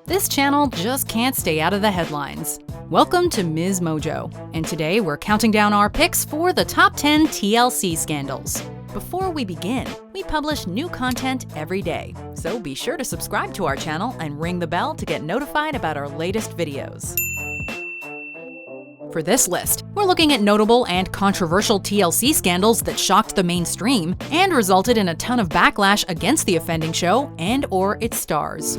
This channel just can't stay out of the headlines. Welcome to MsMojo, and today we're counting down our picks for the top 10 TLC scandals. Before we begin, we publish new content every day, so be sure to subscribe to our channel and ring the bell to get notified about our latest videos. For this list, we're looking at notable and controversial TLC scandals that shocked the mainstream and resulted in a ton of backlash against the offending show and/or its stars.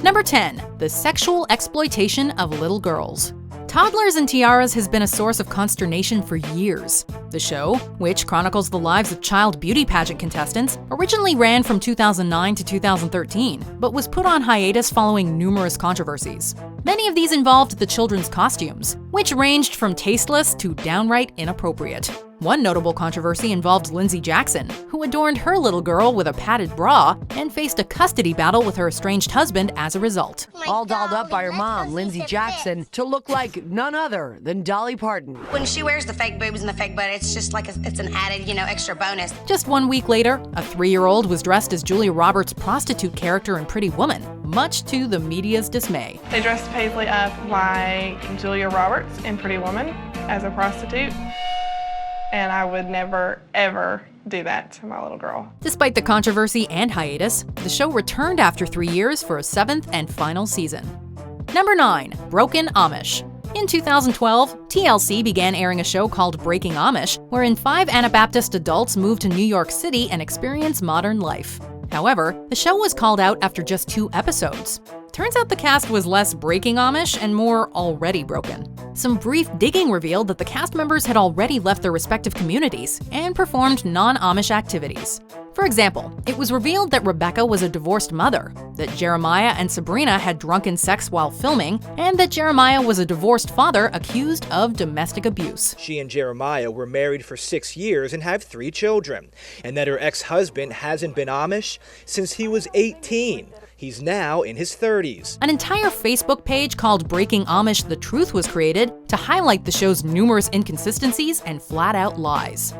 Number 10. The sexual exploitation of little girls. Toddlers and Tiaras has been a source of consternation for years. The show, which chronicles the lives of child beauty pageant contestants, originally ran from 2009 to 2013, but was put on hiatus following numerous controversies. Many of these involved the children's costumes, which ranged from tasteless to downright inappropriate. One notable controversy involved Lindsay Jackson, who adorned her little girl with a padded bra and faced a custody battle with her estranged husband as a result. All dolled up by her mom, Lindsay Jackson, to look like none other than Dolly Parton. When she wears the fake boobs and the fake butt, it's just like it's an added, extra bonus. Just 1 week later, a 3-year-old was dressed as Julia Roberts' prostitute character in Pretty Woman, much to the media's dismay. They dressed Paisley up like Julia Roberts in Pretty Woman as a prostitute. And I would never, ever do that to my little girl. Despite the controversy and hiatus, the show returned after 3 years for a 7th and final season. Number 9. Broken Amish. In 2012, TLC began airing a show called Breaking Amish, wherein 5 Anabaptist adults moved to New York City and experience modern life. However, the show was called out after just 2 episodes. Turns out the cast was less breaking Amish and more already broken. Some brief digging revealed that the cast members had already left their respective communities and performed non-Amish activities. For example, it was revealed that Rebecca was a divorced mother, that Jeremiah and Sabrina had drunken sex while filming, and that Jeremiah was a divorced father accused of domestic abuse. She and Jeremiah were married for 6 years and have 3 children, and that her ex-husband hasn't been Amish since he was 18. He's now in his 30s. An entire Facebook page called Breaking Amish The Truth was created to highlight the show's numerous inconsistencies and flat-out lies.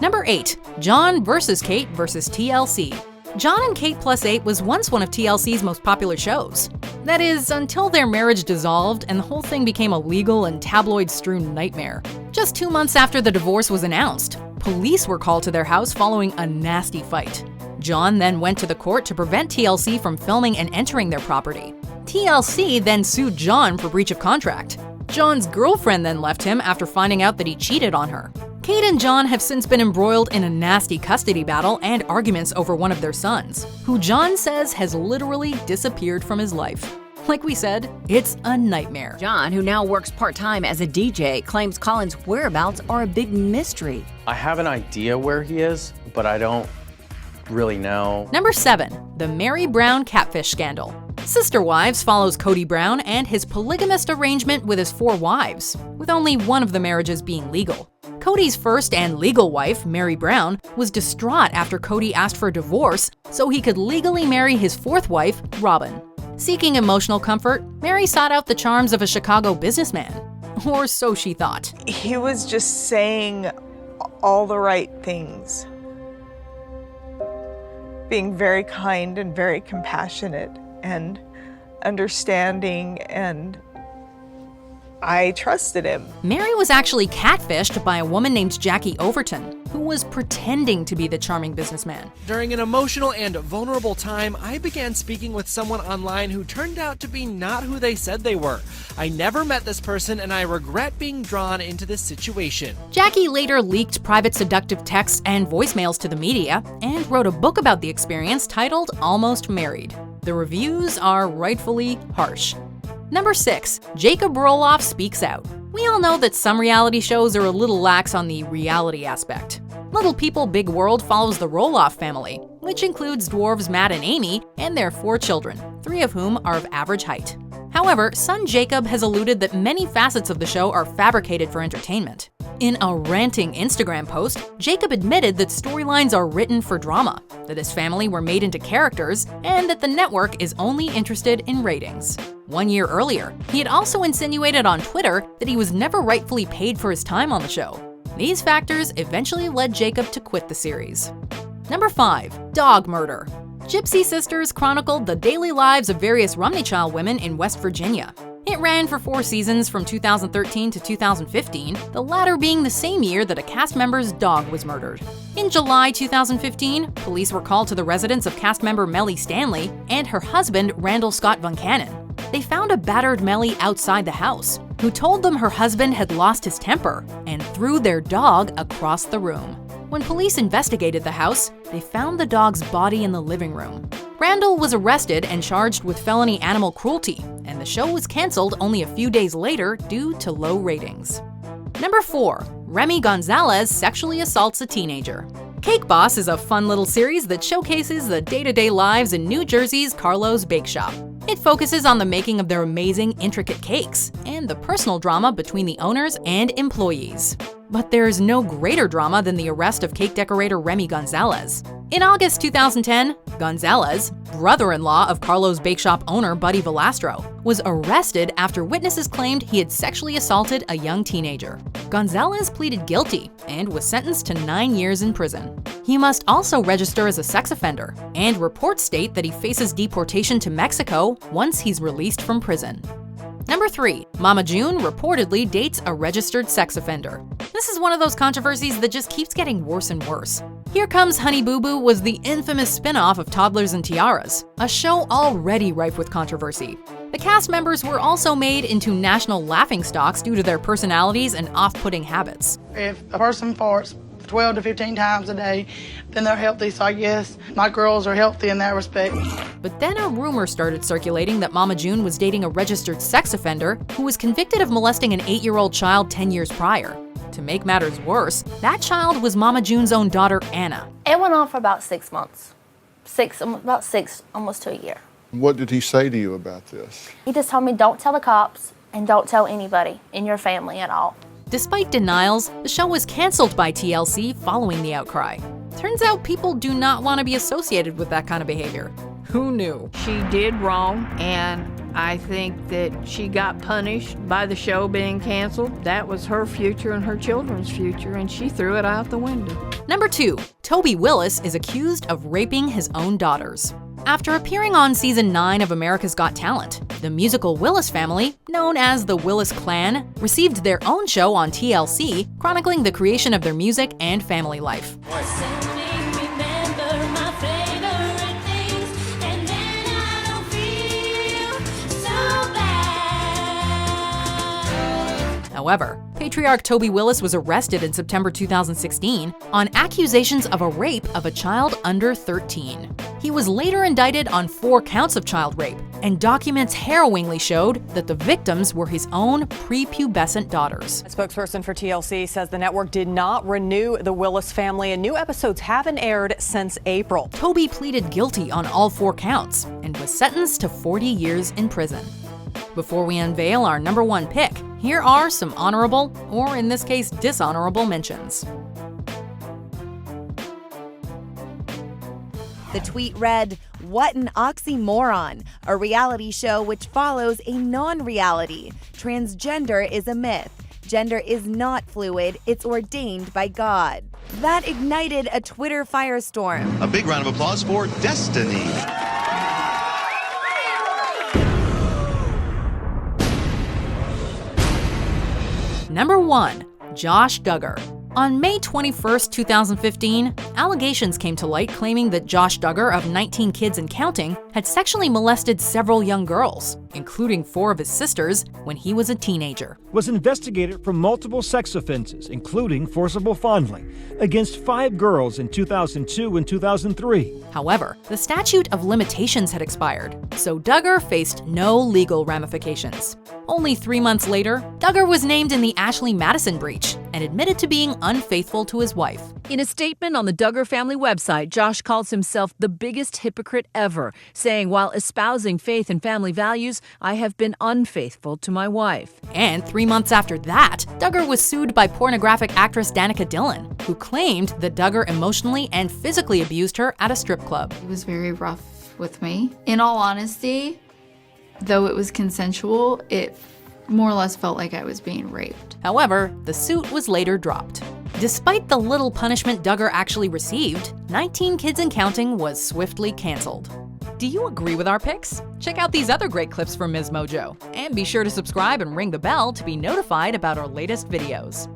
Number 8. Jon vs. Kate vs. TLC. Jon and Kate Plus 8 was once one of TLC's most popular shows. That is, until their marriage dissolved and the whole thing became a legal and tabloid-strewn nightmare. Just 2 months after the divorce was announced, police were called to their house following a nasty fight. Jon then went to the court to prevent TLC from filming and entering their property. TLC then sued Jon for breach of contract. Jon's girlfriend then left him after finding out that he cheated on her. Kate and Jon have since been embroiled in a nasty custody battle and arguments over one of their sons, who Jon says has literally disappeared from his life. Like we said, it's a nightmare. Jon, who now works part-time as a DJ, claims Colin's whereabouts are a big mystery. I have an idea where he is, but I don't really know. Number 7. The Meri Brown Catfish Scandal. Sister Wives follows Kody Brown and his polygamist arrangement with his 4 wives, with only one of the marriages being legal. Kody's first and legal wife, Meri Brown, was distraught after Kody asked for a divorce so he could legally marry his 4th wife, Robin. Seeking emotional comfort, Meri sought out the charms of a Chicago businessman. Or so she thought. He was just saying all the right things. Being very kind and very compassionate and understanding, and I trusted him. Meri was actually catfished by a woman named Jackie Overton, who was pretending to be the charming businessman. During an emotional and vulnerable time, I began speaking with someone online who turned out to be not who they said they were. I never met this person and I regret being drawn into this situation. Jackie later leaked private seductive texts and voicemails to the media and wrote a book about the experience titled Almost Married. The reviews are rightfully harsh. Number 6. Jacob Roloff speaks out. We all know that some reality shows are a little lax on the reality aspect. Little People Big World follows the Roloff family, which includes dwarves Matt and Amy and their 4 children, 3 of whom are of average height. However, son Jacob has alluded that many facets of the show are fabricated for entertainment. In a ranting Instagram post, Jacob admitted that storylines are written for drama, that his family were made into characters, and that the network is only interested in ratings. 1 year earlier, he had also insinuated on Twitter that he was never rightfully paid for his time on the show. These factors eventually led Jacob to quit the series. Number 5. Dog murder. Gypsy Sisters chronicled the daily lives of various Rumneychild women in West Virginia. It ran for 4 seasons from 2013 to 2015, the latter being the same year that a cast member's dog was murdered. In July 2015, police were called to the residence of cast member Melly Stanley and her husband Randall Scott Bunchanan. They found a battered Melly outside the house, who told them her husband had lost his temper and threw their dog across the room. When police investigated the house, they found the dog's body in the living room. Randall was arrested and charged with felony animal cruelty, and the show was canceled only a few days later due to low ratings. Number 4. Remy Gonzales sexually assaults a teenager. Cake Boss is a fun little series that showcases the day-to-day lives in New Jersey's Carlo's Bake Shop. It focuses on the making of their amazing, intricate cakes and the personal drama between the owners and employees. But there's no greater drama than the arrest of cake decorator Remy Gonzales. In August 2010, Gonzalez, brother-in-law of Carlo's Bake Shop owner Buddy Valastro, was arrested after witnesses claimed he had sexually assaulted a young teenager. Gonzalez pleaded guilty and was sentenced to 9 years in prison. He must also register as a sex offender, and reports state that he faces deportation to Mexico once he's released from prison. Number 3. Mama June reportedly dates a registered sex offender. This is one of those controversies that just keeps getting worse and worse. Here Comes Honey Boo Boo was the infamous spin-off of Toddlers and Tiaras, a show already rife with controversy. The cast members were also made into national laughingstocks due to their personalities and off-putting habits. If a person farts 12 to 15 times a day, then they're healthy, so I guess my girls are healthy in that respect. But then a rumor started circulating that Mama June was dating a registered sex offender who was convicted of molesting an 8-year-old child 10 years prior. To make matters worse, that child was Mama June's own daughter, Anna. It went on for about 6 months. About six, almost to a year. What did he say to you about this? He just told me, don't tell the cops and don't tell anybody in your family at all. Despite denials, the show was canceled by TLC following the outcry. Turns out people do not want to be associated with that kind of behavior. Who knew? She did wrong, and I think that she got punished by the show being canceled. That was her future and her children's future, and she threw it out the window. Number 2. Toby Willis is accused of raping his own daughters. After appearing on season 9 of America's Got Talent, the musical Willis family, known as the Willis Clan, received their own show on TLC, chronicling the creation of their music and family life. However, patriarch Toby Willis was arrested in September 2016 on accusations of a rape of a child under 13. He was later indicted on 4 counts of child rape, and documents harrowingly showed that the victims were his own prepubescent daughters. A spokesperson for TLC says the network did not renew the Willis family, and new episodes haven't aired since April. Toby pleaded guilty on all 4 counts and was sentenced to 40 years in prison. Before we unveil our number 1 pick, here are some honorable, or in this case, dishonorable mentions. The tweet read, "What an oxymoron, a reality show which follows a non-reality. Transgender is a myth. Gender is not fluid, it's ordained by God." That ignited a Twitter firestorm. A big round of applause for Destiny. Number 1. Josh Duggar. On May 21, 2015, allegations came to light claiming that Josh Duggar of 19 Kids and Counting had sexually molested several young girls, including 4 of his sisters, when he was a teenager. Was investigated for multiple sex offenses, including forcible fondling, against 5 girls in 2002 and 2003. However, the statute of limitations had expired, so Duggar faced no legal ramifications. Only 3 months later, Duggar was named in the Ashley Madison breach and admitted to being unfaithful to his wife. In a statement on the Duggar family website, Josh calls himself the biggest hypocrite ever, saying, "While espousing faith and family values, I have been unfaithful to my wife." And 3 months after that, Duggar was sued by pornographic actress Danica Dillon, who claimed that Duggar emotionally and physically abused her at a strip club. He was very rough with me. In all honesty, though it was consensual, it more or less felt like I was being raped. However, the suit was later dropped. Despite the little punishment Duggar actually received, 19 Kids and Counting was swiftly canceled. Do you agree with our picks? Check out these other great clips from MsMojo, and be sure to subscribe and ring the bell to be notified about our latest videos.